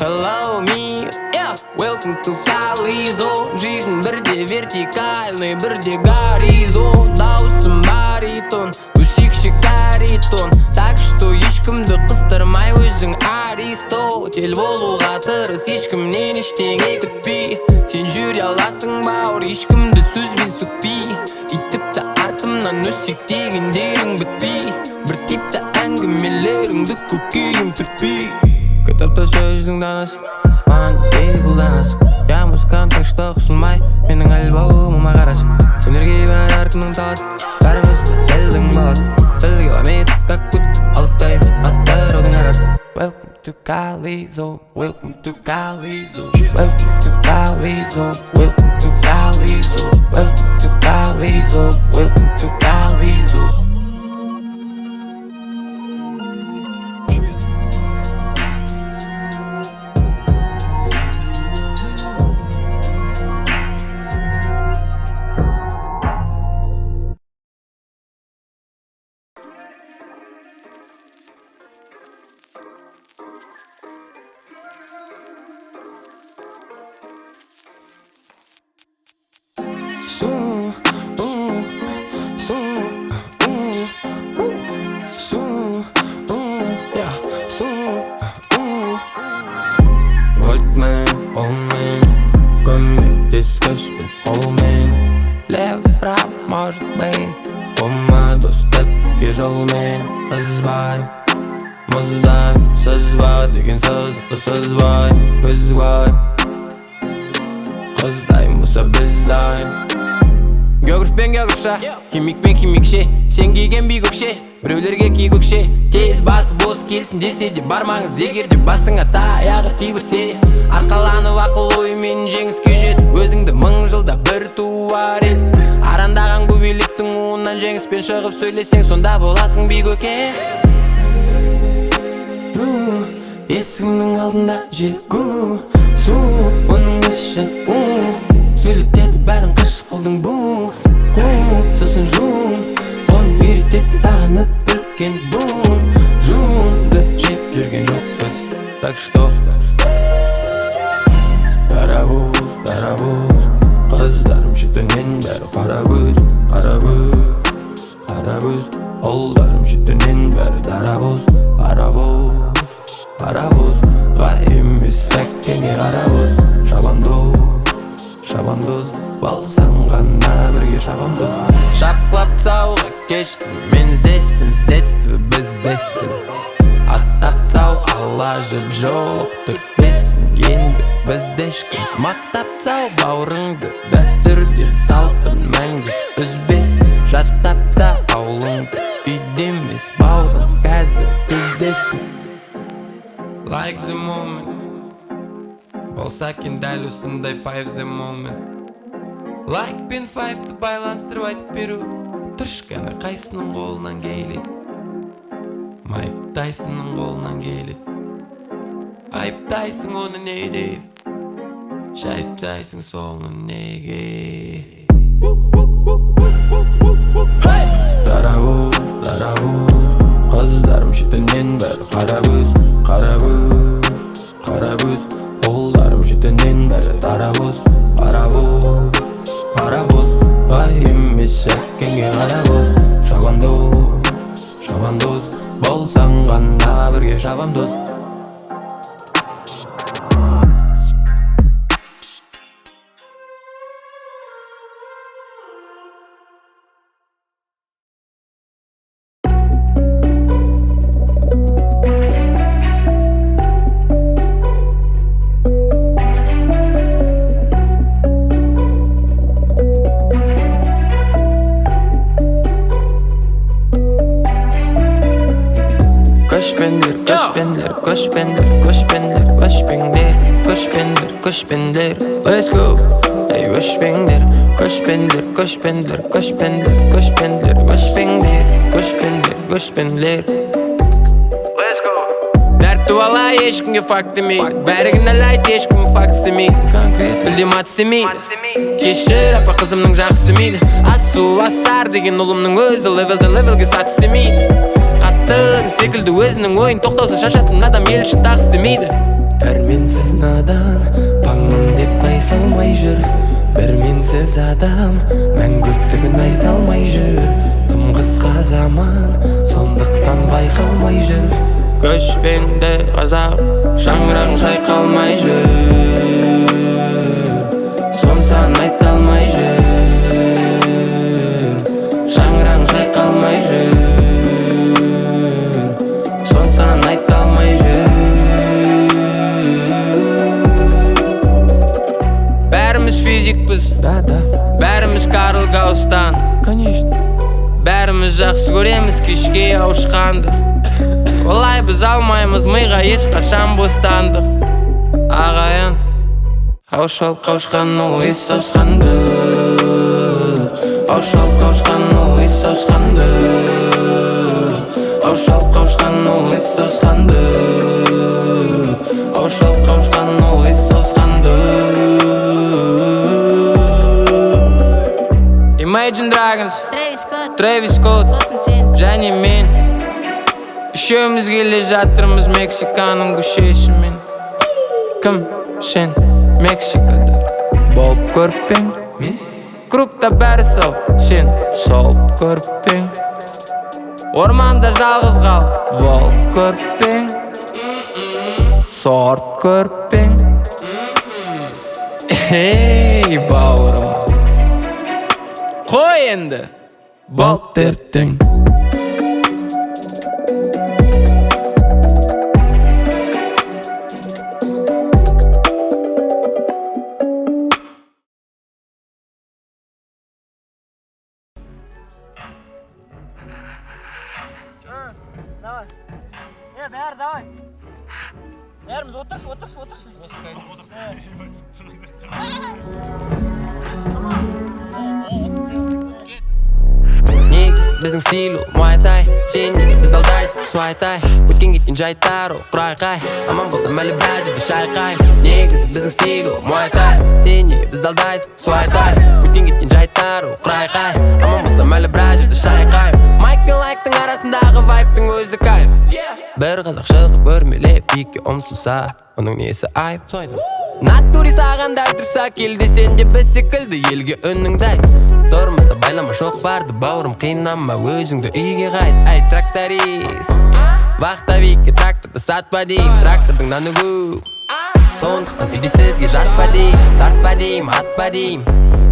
Hello me, yeah, welcome to Kalizo. Жизнь бірде вертикальный, бірде горизон. Даусым баритон, өсекші каритон. Так что ешкімді қыстырмай өзің Аристотель болуға тырыс, ешкімнен ештеңе күтпей. Сен жүре аласың бауыр, ешкімді сөзбен сөкпей. Тіпті артымнан өсек дегендерің бітпей. Бір типті әңгімелеріңді көкейім түртпей. Кітапта сөздің данасы, маған ей бұл данасы. Я музыкант, так что қысылмай, менің альбомыма қарасы. Өнерге бәрі әркімнің таласы, бәріміз бір елдің баласы. Білге ламет, как күт, алыптаймын аттыраудың арасы. Welcome to Kalizo, welcome to Kalizo, welcome to Kalizo, welcome to Kalizo, welcome to Kalizo, welcome to Kalizo. Может быть, помаду степке жолмен қызбай мұздай сызба деген сызықы сызбай бізбай қыздай мұса біздай географ пен географша, химик пен химикше, сен киген би көкше, біреулерге ки көкше. Тез басы бос келсін десе де бармаңыз, егерде басыңа таяғы тиіп өтсе. Арқаланып ақыл оймен жеңіске жет, өзіңді мың жылда бір туар ет. Арандаған көбелектің уынан жеңіспен шығып сөйлесең, сонда боласың би көке. Есігінің алдында желгу, су, оның іші сөйлетеді бәрін қыш қылдың бұ сосын жун, оны үйретеді сағынып білген бұн жунды жеп жүрген жоқпыз, так что дарабуз, дарабуз, қыздарым шетінен бәрі қарабуз, қарабуз, қарабуз, ұлдарым шетінен бәрі дарабуз, парабуз, парабуз, ғай емес әккенге қарабуз, шабандоз, шабандоз, болсаң ғана бірге шабандоз. Шапқылап тауға кештім, мен іздеспін, іздетсті біздеспін. Аттап тау ала жіп жоқ түртпесін, енді біздешкін. Мақтап тау бауырыңды, дәстүрден салтын мәңгі үзбесін. Жаттап тау аулыңды, үйдемес бауырың қазір күздесін. Like the moment, болса кен дәл осындай 5 the moment. Like пен 5-ті байланыстырып айтып беру, түршкәні қайсының қолынан келеді? Майк Тайсонның қолынан келеді. Айыптайсың оны не деп? Шайыптайсың соны неге? Дарабуз, дарабуз, қыздарым шетінен бәрі қарабуз, қарабуз, қарабуз, ұлдарым шетінен бәрі дарабуз, парабуз, парабуз, ғай емес әккенге қарабуз, шабандоз, шабандоз, болсаң ғана бірге шабандоз. Kush pende, kush pende, kush pende, kush pende, kush pende. Let's go. Hey, kush pende, kush pende, kush pende, kush pende, kush pende, kush pende, kush pende, kush pende. Let's go. Дәртті бала ешкімге факт демейді, бәрігін әлайды ешкім факт істемейді. Конкрет білдем ат істемейді, кешір апа қызымның жақсы істемейді. Асу асар деген ұлымның өзі левелге сат істемейді. Қатты секілді өзінің ойын тоқтаусы шашатын адам ел үшін тақ істемейді. менсіз надан паңмын деп тайсалмай жүр. Бір менсіз адам мәңгүрттігін айта алмай жүр. Тым қысқа заман сондықтан байқалмай жүр. Көшпенді қазақ шаңырағың шайқалмай жүр. Сонсан айта алмай жүр. Шаңырағың шайқалмай жүр. Сонсан айта алмай жүр. Бәріміз физикпіз, бәріміз Карл Гаустан. Конечно. Бәріміз жақсы көреміз кешке ауышқанды. Олай біз алмаймыз миға ешқашан бостандық. Ағайын қауышып қауышқан ол ес ауысқанды. Қауышып қауышқан ол ес ауысқанды. Қауышып қауышқан ол ес ауысқанды. Қауышып қауышқан ол ес ауысқанды. Imagine Dragons, Travis Scott, және мен үшеуміз келе жатырмыз Мексиканың көшесімен. Кім сен Мексикада болып көрпең? Мен кругта бәрі сол, сен сол көрпең. Орманда жалғыз қал болып көрпең. Сорт көрпең. Ей бауырым, қой енді болт ертең. Давай. Бәрі, давай. Бәріміз отыршы. Біздің стиль ол муайтай, сен неге біз алдайсың суайтай. Өткен кеткен жайттар ол құрайқай, аман болсам әлі бәжіді шайқай. Негізі біздің стиль ол муайтай, сен неге біз алдайсың суайтай. Өткен кеткен жайттар ол құрайқай, аман болсам әлі бәжіді шайқай. Майк пен лайктың арасындағы вайптың өзі кайф. Бір қазақ шығып өрмелеп биікке ұмтылса, оның несі айып? Натури саған дәл тұрса келді, сен де біз секілді елге үніңді айт. Тұрмаса байлама жоқ барды бауырым, қинама өзіңді үйге қайт. Әй тракторист, вахтовикке тракторды сатпа дейм, трактордың наны көп. Сондықтан үйде сізге жатпа дейм, тартпа дейм, атпа дейм.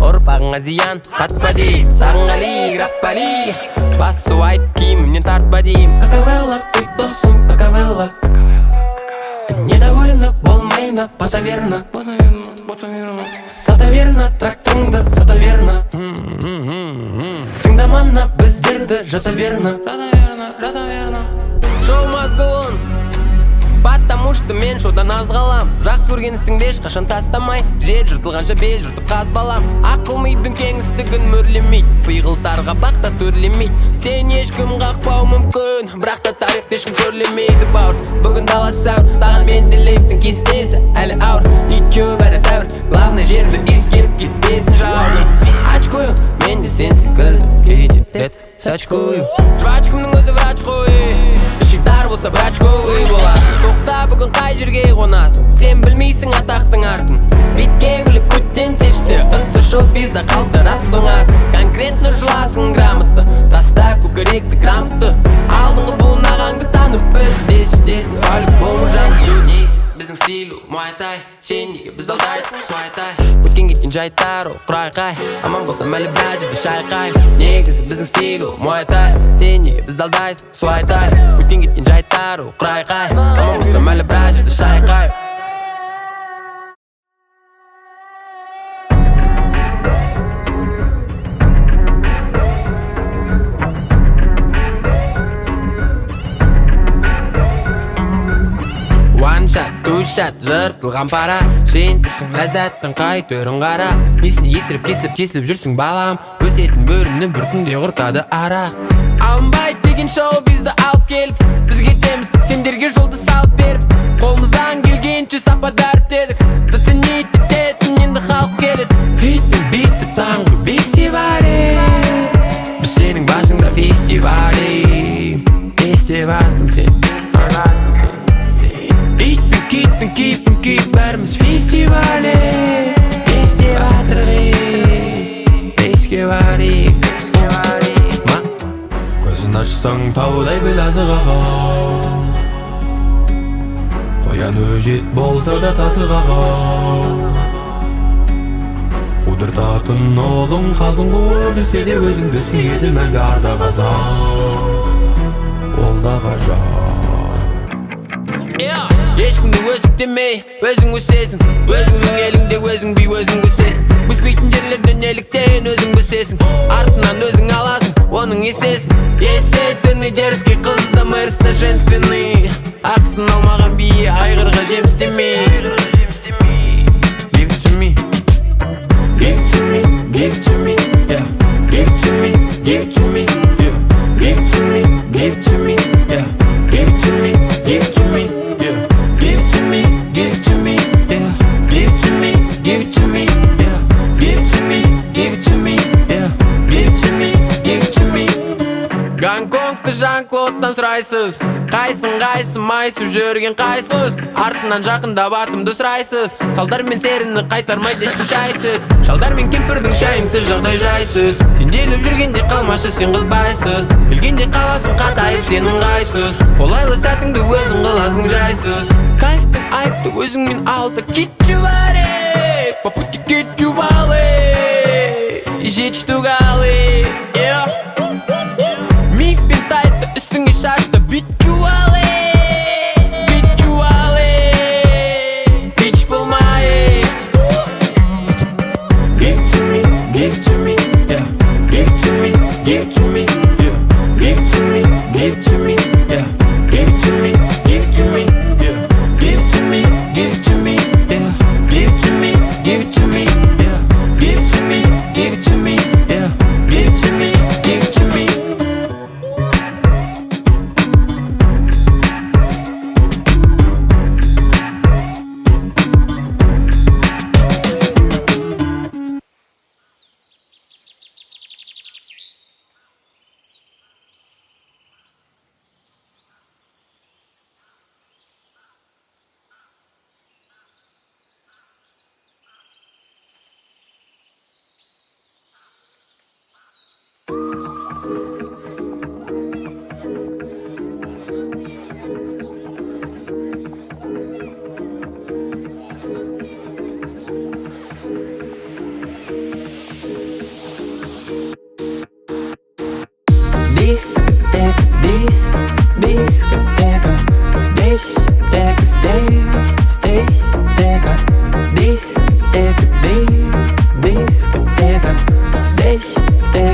Ұрпағыңа зиян қатпа дейм, сағынғали, раппали. Басу айт киімімнен тартпа дейм. Какавелла, ты досым, какавелла. Недовольна болмайна, потаверна. Сатаверна, тракторыңды сатаверна. Тыңдамана біздерді жатаверна. Шоу мозгуын, потому что мен шоудан аз қалам. Жақсы көргенісіңді ешқашан тастамай, жел жыртылғанша бел жыртып қазбалам. Ақыл мидың кеңістігін мөрлемейді, пиғылтарға бақта төрлемейді. Сен ешкім қақпау мүмкін, бірақ та тарихты ешкім көрлемейді бауыр. Бүгін дала саур, саған менде лейфтің кестесі әлі ауыр. Ничего бәрі тәуір, главный жерді ескеріп кетпесін жауырын. Очкую, мен де сен секілді, кейде рет сачкую. Жвачкымның өзі врач қой, ішіктар болса брачковый боласың. Тоқта бүгін қай жерге қонасың, сен білмейсің атақтың артын. Бетке күліп көттен тепсе, ысы шоу-бизда қалтырап тоңасың. Конкретно жыласың грамотты, таста көкіректі грамотты. Алдыңғы бұнағаңды танып біл, десін по-любому жанды. Біздің стиль ол муайтай, сен неге біз алдайсың суайтай. Өткен кеткен жайттар ол құрайқай, аман болсам әлі бәжіді шайқай. Негізі біздің стиль ол муайтай, сен неге біз алдайсың суайтай. Өткен кеткен жайттар ол құрайқай, аман болсам әлі бәжіді шайқай. One shot, two shot, жыртылған пара. Сен тұрсың ләззаттың қай түрін қара. Несіне есіріп кесіліп жүрсің балам. Өсетін бөрімні бір күнде құртады ара. Алынбай деген шоу бізді алып келіп, біз кетеміз сендерге жолды салып беріп. Қолымыздан келгенше сапада әртедік, заценить ететін енді халық келіп. Хит пен битті таңғы бестивали, біз сенің басыңда фестивали. Фестивальтың сен, фестивальтың сен. Киттің ашсаң таудай білазы қағаз. Қоян өжет болса да тасы қағаз. Қудыртатын олың қазын қуып жүрсе де өзіңді сүйеді мәңгі арда қазақ. Ол да ғажап. Ешкімді өсіктемей, өзің өсесің. Өзіңнің еліңде өзің бей, өзің өсесің. Өспейтін жерлерде неліктен өзің өсесің. Артынан өзің аласың, оның есесің. Естесің, дерзкий қызда мэрста женственный. Ақсын алмаған бие айғырға жемістемей. Give it to me, give it to me, give it to me, yeah. Give it to me, give it to me, yeah. Give it to me, give it to me, yeah. Give it to me, give it to me, yeah. Give it to me, give it to me, yeah. Give it to me, give it to me, yeah. Give it to me, give it to me, yeah. Give it to me, give it to me. Гонконгты Жан-Клодтан сұрайсыз. Қайсың майсыз жүрген қайсыз. Артынан жақындап атымды сұрайсыз. Салдар мен серіні қайтармайды ешкім шайсыз. Шалдар мен кемпірдің шайынсыз жағдай жайсыз. Сенделіп жүргенде қалмашы сен қызбайсыз. Келгенде қаласың қатайып сенің қайсыз. Қолайлы сәтіңді өзің қыласың жайсыз. Кайф пен айыпты өзіңмен алды. Кетчуваре, по пути кетчувалы. Жечту галы, миф пен тайтты үстіңе шашты. Бичувалы, бич болмай. Give it to me, give it to me, yeah. Give it to me, give it to me, yeah. Give it to me, give it to me, yeah. Give it to me, give it to me, yeah. Give it to me, give it to me, yeah. Give it to me, give it to me, yeah. Give it to me, give it to me, yeah. Give it to me, give it to me. Дискотека, здесь аптека, здесь аптека. Дискотека, дискотека, здесь аптека,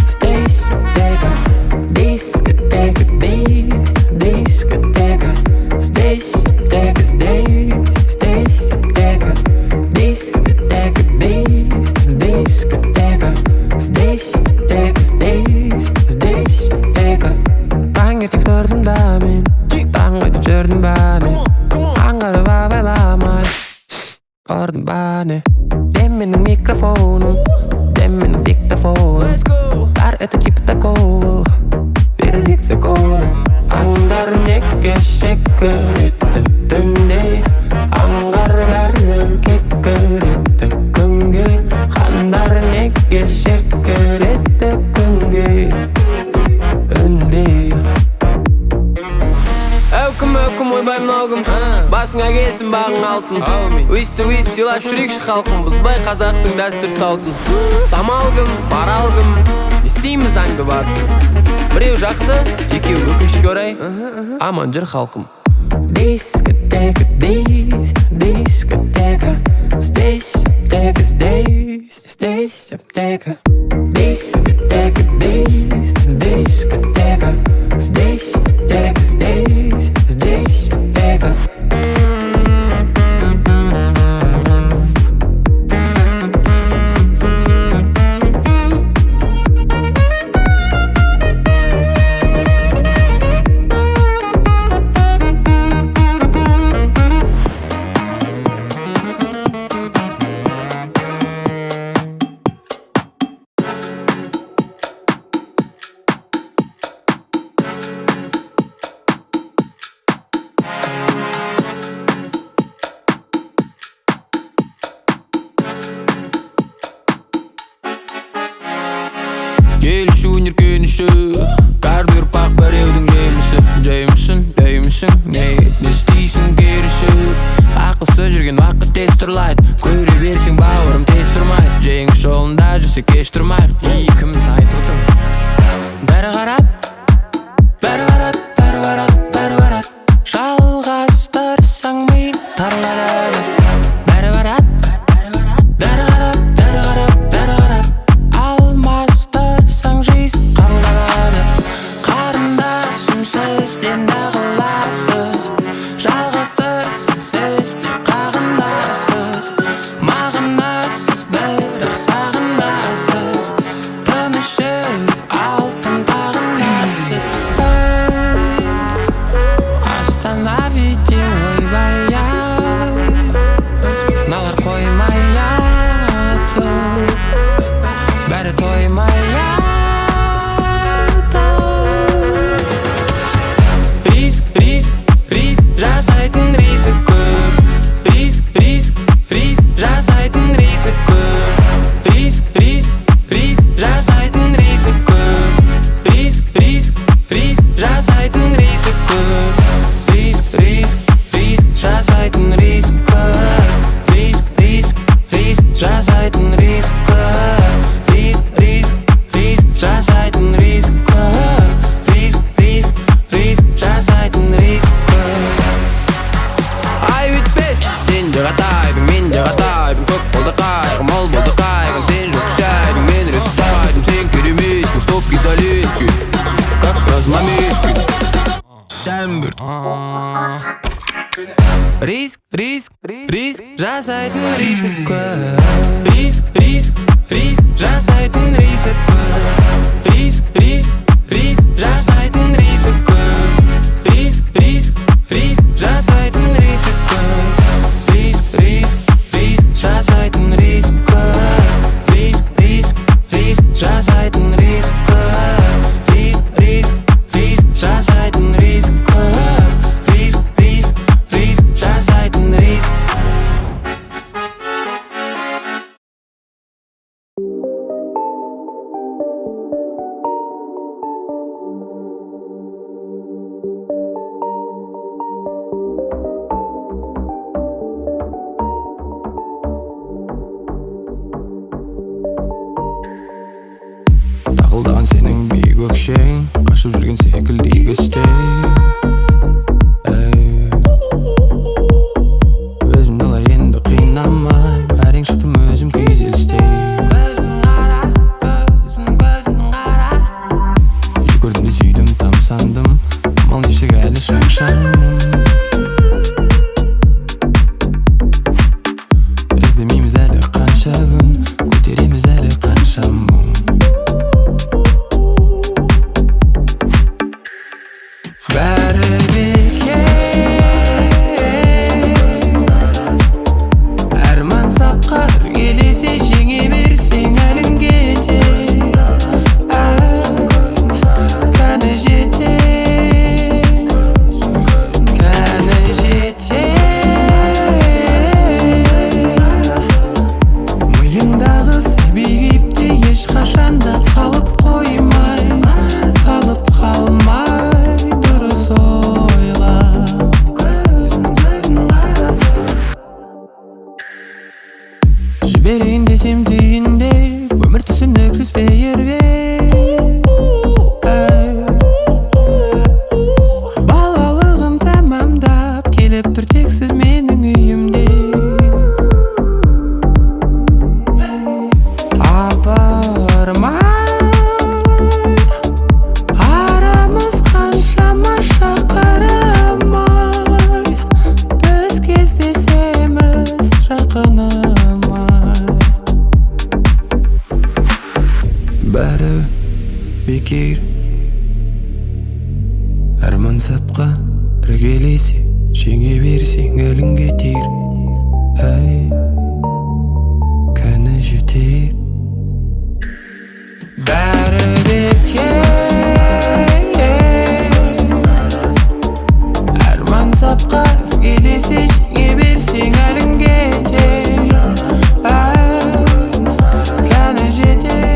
здесь аптека. Дискотека, дискотека, здесь аптека, здесь аптека. Дискотека, дискотека, здесь аптека, здесь аптека. Таңертең тұрдым да мен, таңғы жүрдім бәне. Аңғарып абайламай ұрдым бәне. Дем менің микрофоным, дем менің диктофоным. Бәрі өте типі такол, вердикт закон. Аңдар неге шекіретті түнде. Аңғар бәрі кекіретті күнге. Қандар неге шекіретті күнге. Өкім ойбаймын аугым, басыңа келсін бағың алтын. Өйсті сыйлап жүрекші халқым, бұзбай қазақтың дәстүр салтын. Самалгым, баралгым, істейміз аңды бартын. Біреу жақсы, екеу өкінішке орай, аман жүр халқым. Дискотека, дискотека, здесь аптека, здесь аптека. Дискотека, дискотека, здесь аптека, здесь аптека. өнеркеніші. Каждый ұрпақ біреудің жемісі. Жеймісің, деймісің, не не істейсің керісі. Ақылсыз жүрген уақыт тез тұрлайды. Көре берсең бауырым тез тұрмайды. Жеңіс жолында жүрсе кеш тұрмайық. Екіміз айтып отырмыз. Бәрі қарап, бәрі қарат, бәрі қарат, бәрі қарат. Жалғастырсаң ми тарылады. Бәрі қарат, бәрі қарап, бәрі қарап, бәрі қарап. Алмастырсаң жизнь қабылданады. Қарындасым сізден ағыласыз. Жалғастырсаң сіз де қағынасыз. Мағынасыз бірақ сағынасыз. Тынышы алтын тағынасыз. Остановите ойбай-ай. Налар қоймай-ай. Бәрі тоймай-ай. Риск, риск, риск, жасайтын риск көп. Риск, риск, риск, жасайтын риск көп. Риск, риск, риск, жасайтын риск көп. Риск, риск, риск, жасайтын риск көп. Риск, риск, риск, жасайтын риск көп. Риск, риск, риск, жасайтын риск көп. Риск, риск, риск, жасайтын риск көп. Риск, риск, риск, жасайтын риск көп. Ай өтпес, сен де қатайдың, мен де қатайдың. Көп болды қайғы, мол болды қайғың. Сен жұртшайдың, мен рестайдың. Сен керемейсің, стоп изолетки, как размаметки. Шәмбір. Риск, риск, риск, жасайтын риск көп. Риск, риск, риск, жасайтын риск көп. Риск, риск, риск, жасайтын риск көп. Риск, риск, риск, жасайтын риск көп. Риск, риск, риск, жасайтын риск көп. Риск, риск, риск, жасайтын риск көп. Риск, риск, риск, жасайтын риск көп. Риск, риск, риск, жасайтын риск. Тақылдаған сенің биік өкшең, қашып жүрген секілді игі істей. Өзімді олай енді қинамай, әрең шықтым өзім күйзелістей. Көзімнің қарасы. Жек көрдім де сүйдім, тамсандым, амал нешік әлі шаңшаным. Іздемейміз әлі қанша күн, көтереміз әлі қанша мұң. Бәрі бекер, арман сапқар келесе жеңе берсең әлің кетер. Кәні жетер, кәні жетер. Миыңдағы сәби кейіпте ешқашанда қалып қоймай, қалып қалмай, дұрыс ойла. Жіберейін десем түйінде, өмір түсініксіз фейерверк. Балалығын тамамдап, келіп тұр тексіз менің үйімде. Апармай, арамыз қаншама шақырмай, біз кездесеміз жақынымай. Бәрі бекер, арман сапқа іргелесе жеңе берсең әлің кетер. Кәні жетер. Бәрі бекер, арман сапқа іргелесе жеңе берсең әлің кетер. Кәні жетер.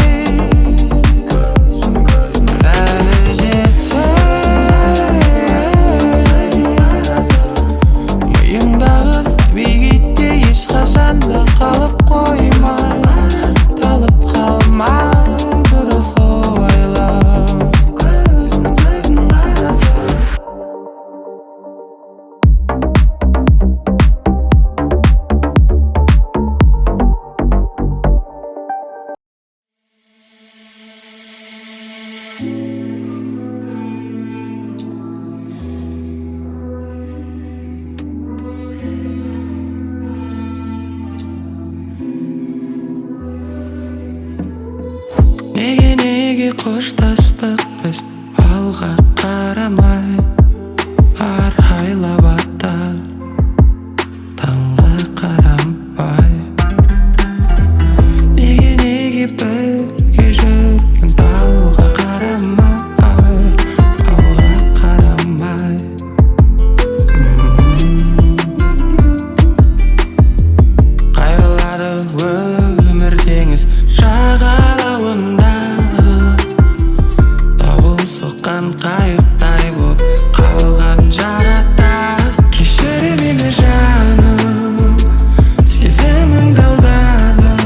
қоштастық біз алға қарамай арайлап аттар таңға қарамай неге бірге жүрген тауға қарамай алға қарамай қайрылады өмір теңіз жағалауында дауыл соққан қайықтай боп қалған жағада кешір мені жаным сезіміңді алдадым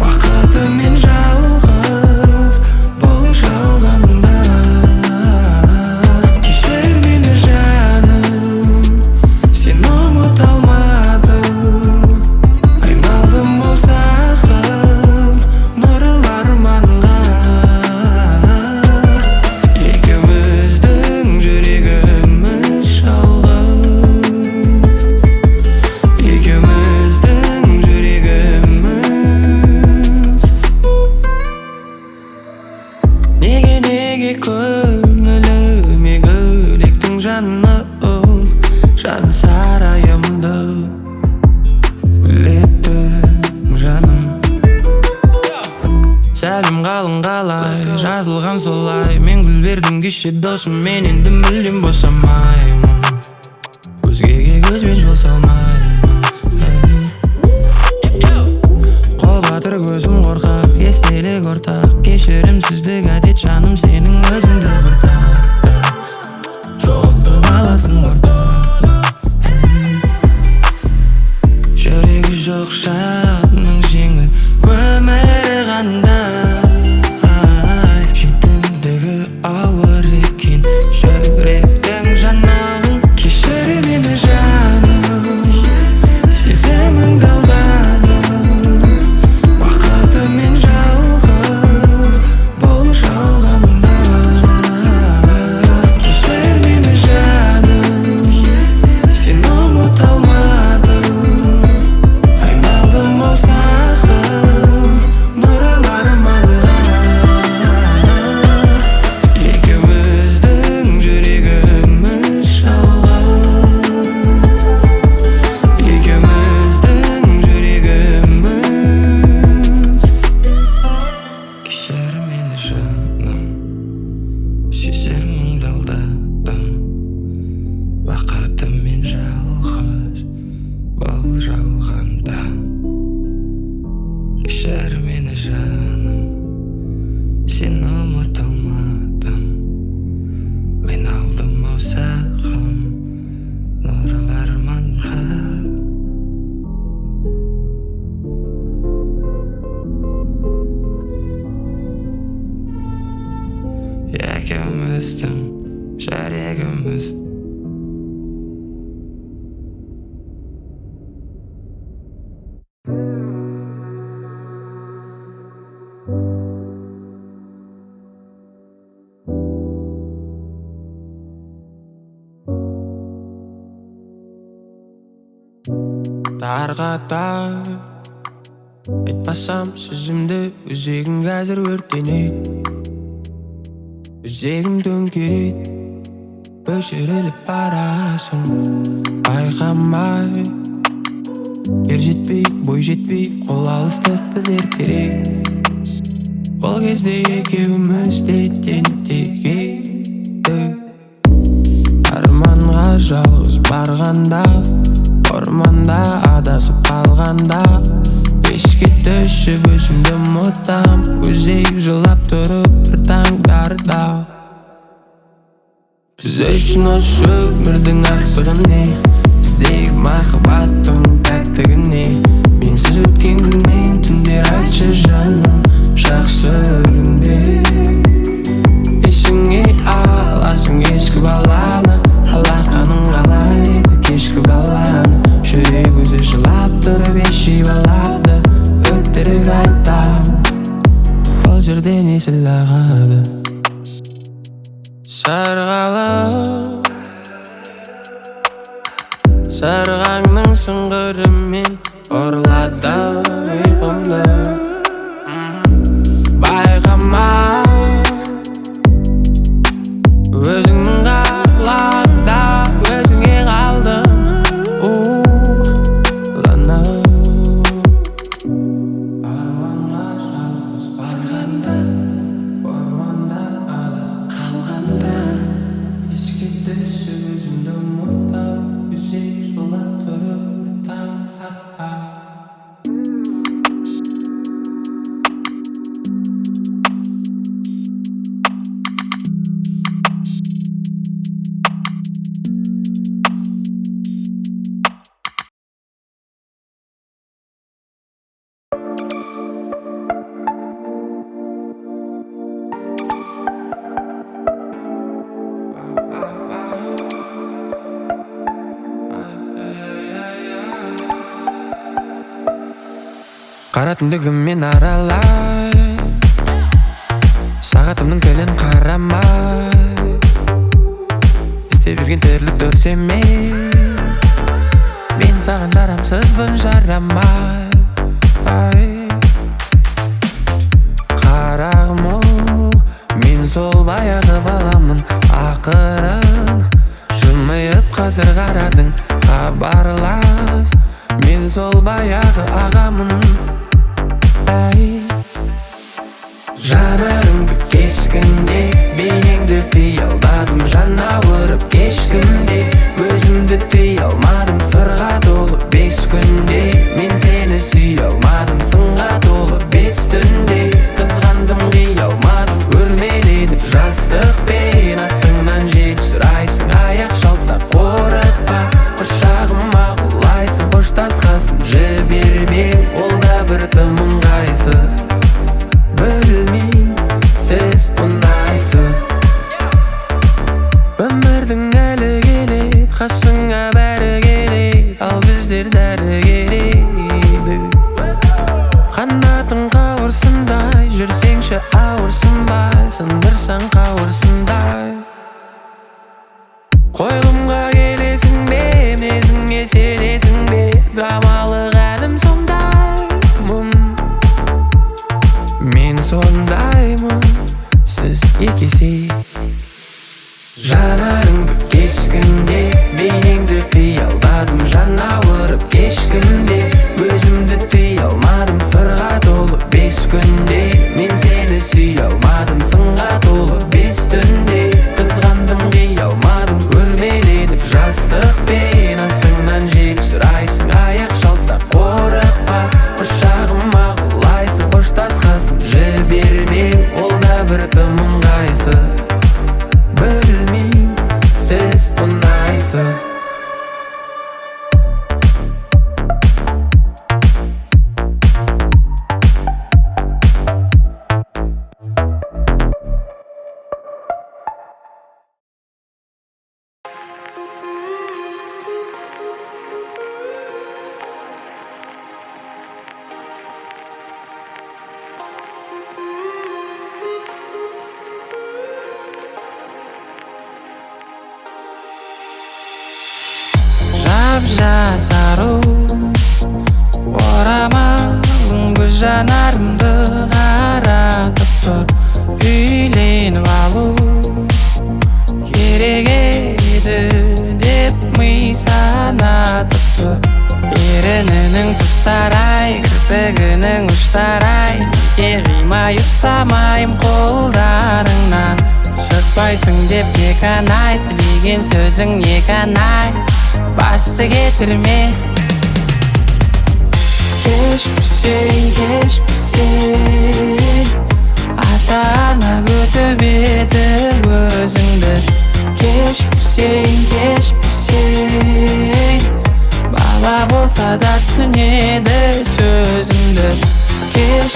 уақытымен жалғыз бұл жалғанда кешір мені жаным сен ұмыта алмадым айналдым ұзағым нұрлы арманға екеуміздің жүрегіміз жалғыз екеуміздің жүрегіміз неге көңіліме гүлектің жаным жан сарайымды гүлеттің жаным сәлем қалың қалай жазылған солай мен гүл бердім кеше досым мен енді мүлдем босамаймын өзгеге көзбен жол салмаймын қол батыр көзім қорқақ естелік ортақ кешірімсіздік әдет жаным сенің өзіңді құртақ жоғалтып аласың ортақ жүрегі жоқ жанның жеңіл өмірі қандай жетімдігі ауыр екен жүректің жаның кешір мені жаным сезіміңді алдадым уақытымен жалғыз бұл жалғанда кешір мені жаным сен ұмыта алмадым айналдым ұзағым нұрлы арманға екеуміздің жүрегіміз жалғыз екеуміздің жүрегіміз кешір мені жаным сезіміңді алдадым уақытымен жалғыз бұл жалғанда кешір мені жаным сен ұмыта алмадым айналдым ұзағым нұрлы арманға екеуміздің жүрегіміз дарға тар айтпасам сөзімді өзегім қазір өртенеді өзегім төңкереді өшіріліп барасың байқамай ер жетпей бой жетпей қол алыстық біз ертерек ол кезде екеуміз де тентек едік арманға жалғыз барғанда орманда адасып қалғанда ешке түсіп өзімді ұмытам өзек жылап тұрып бір таңдарда біз үшін осы өмірдің артығы не біздегі махаббаттың тәттігі не менсіз өткен күн мен түндер айтшы жаным жақсы күнде есіңе аласың ескі баланы алақаның қалайды кешкі баланы жүрек өзі жылап тұрып ешей балады өтірік айтам бұл жерден есіл ағады сарғалып сарғаңның сыңғырымен ұрлады ұйқымды байқамай Қара түндігіммен аралай, сағатымның тілін қарамай, істеп жүрген тірлік дұрыс емес. Мен саған жарамсызбын, жарамай. Қарағым-ау, мен сол баяғы баламын. Ақырын жымиып қазір қарадың, хабарлас. Мен сол баяғы ағамын. Жанарыңды кешкінде, бейнеңді қиялдадым. Жан ауырып кешкінде, өзімді тый алмадым. Сырға толы 5 күнде, мен сені сүй алмадым. Сынға толы 5 түнде, қызғандым қия алмадым. Өрмеледіп жастықпен, астыңнан жел сұрайсың. Аяқ шалса қорықпа, құшағыма құлайсың. Қоштасқасын жібермеу, ол да бір тым ыңғайсыз. Білмеймін, сіз ұнайсыз. Өмірдің әлі келеді, қасыңа бәрі келеді. Ал біздер дәрі келеді. Қанатың қауырсындай, жүрсеңші ауырсынбай. Сындырсаң қауырсындай. Қойылымға келесің бе, мінезіңе сенесің бе? Драмалық әнім сондаймын, мен сондаймын, сіз екесе. Жанарыңды кешкінде, бейнеңді қиялдадым. Жан ауырып кешкінде, өзімді тый алмадым. Сырға толы 5 күнде, мен сені сүй алмадым. Сынға толы 5 түнде, қызғандым қия алмадым. Өрмеледіп жастықпен, астыңнан жел сұрайсың. Аяқ шалса қорықпа, құшағыма құлайсың. Қоштасқасын жібермеу, ол да бір тым ыңғайсыз. Білмеймін, сіз ұнайсыз. Жасару орамалың бұл жанарымды қаратып тұр. Үйленіп алу керек еді деп ми санатып тұр. Ерінінің тұстарай, кірпігінің ұштарай, неге қимай ұстамайым қолдарыңнан. Шықпайсың деп екан айт, деген сөзің екан айт. Басты кетірме. Кеш пүсең, ата-ана күтіп еді өзіңді. Кеш пүсең, бала болса да түсінеді сөзімді. Кеш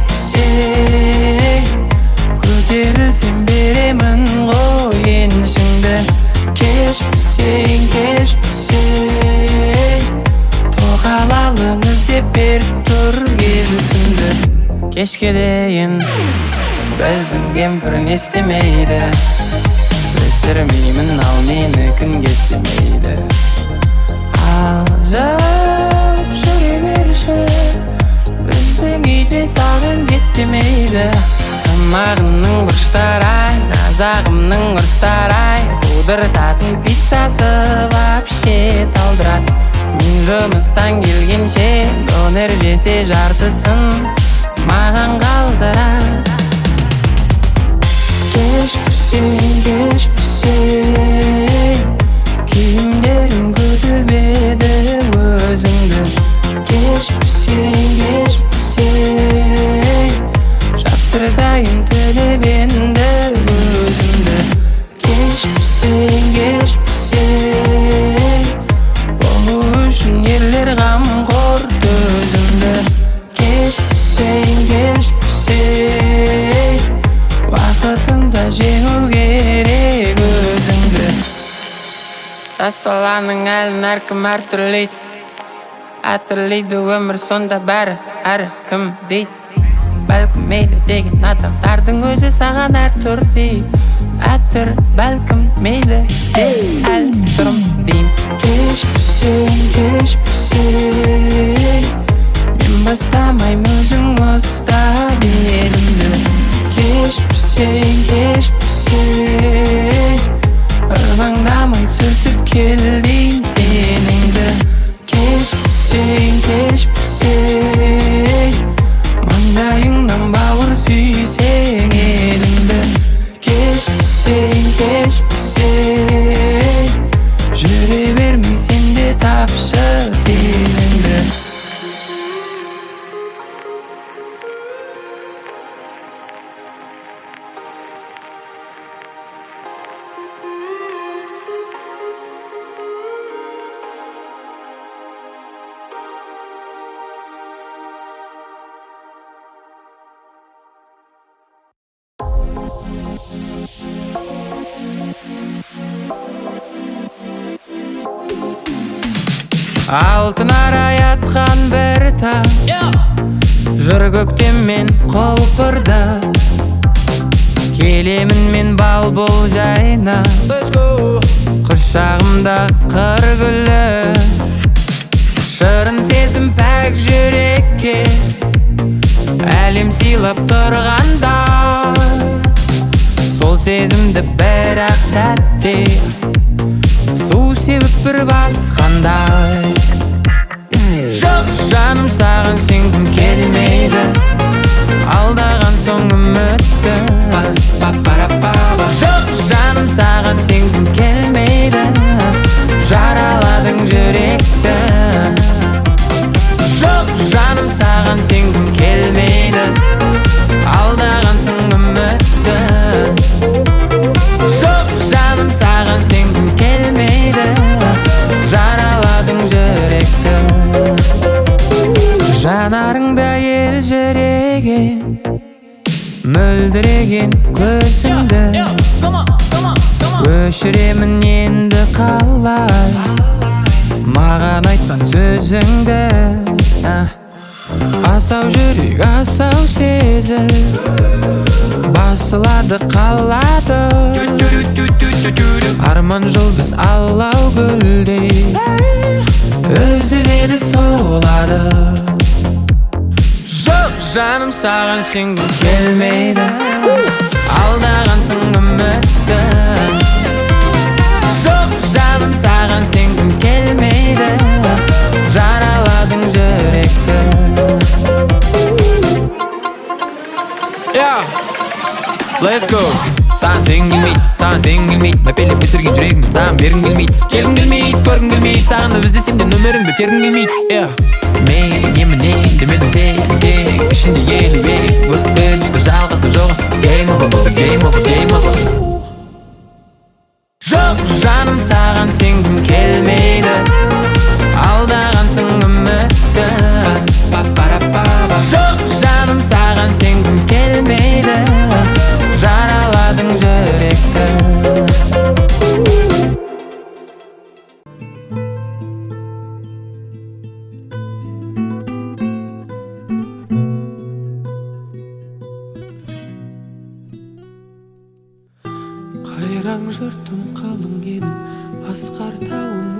пүсең, көтерілсем беремін ғой еншіңді. Кеш пүсең, тоқалалыңыз деп беріп тұр келісімді. Кешке дейін біздің кемпір не істемейді. Өсірмеймін, ал мені күнге істемейді. Алжып жүре берші, біздің үйде саған кеттемейді. Тамағымның бұрыштарай, қазағымның ұрыстарай, қудыртатын пиццасы вообще талдырат. Мен жұмыстан келгенше донер жесе жартысын маған қалдырат. Кеш пүсең, киімдерің Уақытында жеңу керек өзіңді. Жас баланың әлін әркім әртүрлейді, әтірлейді өмір сонда бәрі әркім дейді. Бәлкім мейлі деген адамдардың өзі саған әр түрдей әтір, бәлкім мейлі деп әл тұрым дейм. Кеш пүсең мен бастамайым, өзің ұста белімді. Кеш пүсең ырғаңдамай сүртіп кел дейін теніңді. Кеш пүсең маңдайыңнан бауыр сүйсең еліңді. Кеш пүсең жүре бермей сен де тапшы теліңді. Алтын арай атқан бір таң, жыр көктем мен құлпырды. Келемін мен бал бұл жайна, құшағымда қыр гүлі. Шырын сезім пәк жүрекке, әлем сыйлап тұрғанда. Сол сезімді бір ақ сәтте су себіп бір басқандай. Жоқ жаным, саған сенгім келмейді, алдаған соң үмітті. Жоқ жаным, саған сенгім келмейді, жараладың жүректі. Жоқ жаным, саған сенгім келмейді, алдаған соң үмітті. Жоқ жаным, саған сенгім келмейді, жараладың жүректі. Жанарыңда ел жүреген, мөлдіреген көзіңді. Өшіремін енді қалай маған айтқан сөзіңді. Асау жүрек, асау сезім, басылады қалады. Арман жұлдыз алау гүлдей үзіледі солады. Жоқ жаным, саған сенгім келмейді, алдағансың үмітті. Жоқ жаным, саған сенгім келмейді, жараладың жүректі. Let's go. Саған сенгім келмейді, саған сенгім келмейді, мәпелеп өсірген жүрегімді саған бергім келмейді. Келгім келмейді, көргім келмейді, саған да іздесем де нөміріңді тергім келмейді. Мейлі емін демедің сен тек ішінде елі бек. Өткінші жалғасы жоқ, game over, game over, game over. Жоқ жаным, саған сенгім келмейді, алдағансың үмітті. Жоқ жаным, саған сенгім келмейді, жараладың жүректі. Қайран жұртым, қалың елім, асқар тауым